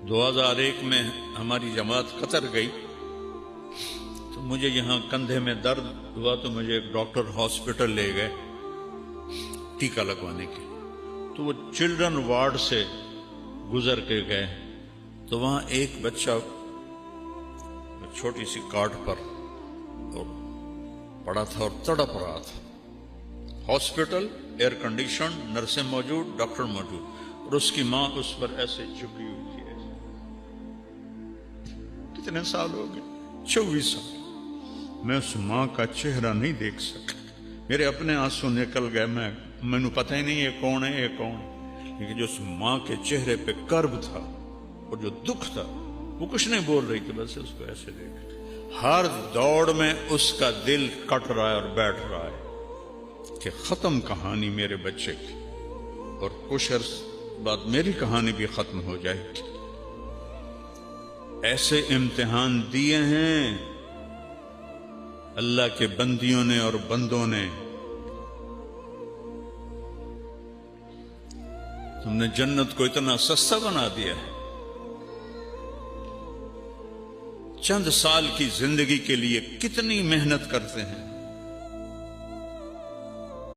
2001 में हमारी जमात कतर गई तो मुझे यहाँ कंधे में दर्द हुआ तो मुझे एक डॉक्टर हॉस्पिटल ले गए टीका लगवाने के लिए। तो वो चिल्ड्रन वार्ड से गुजर के गए तो वहां एक बच्चा छोटी सी कार्ड पर और पड़ा था और तड़प रहा था। हॉस्पिटल, एयर कंडीशन, नर्सें मौजूद, डॉक्टर मौजूद, और उसकी मां उस पर ऐसे झुकी हुई थी। कितने साल हो गए? 24 साल। मैं उस मां का चेहरा नहीं देख सका। मेरे अपने आंसू निकल गए। मैनू पता ही नहीं ये कौन है, ये कौन है। लेकिन जो उस मां के चेहरे पे कर्ब था और जो दुख था, वो कुछ नहीं बोल रही थी, बस उसको ऐसे देख। हर दौड़ में उसका दिल कट रहा है और बैठ रहा है कि खत्म कहानी मेरे बच्चे की, और कुछ अर्स बाद मेरी कहानी भी खत्म हो जाएगी। ऐसे इम्तिहान दिए हैं अल्लाह के बंदियों ने और बंदों ने। तुमने जन्नत को इतना सस्ता बना दिया है। चंद साल की जिंदगी के लिए कितनी मेहनत करते हैं,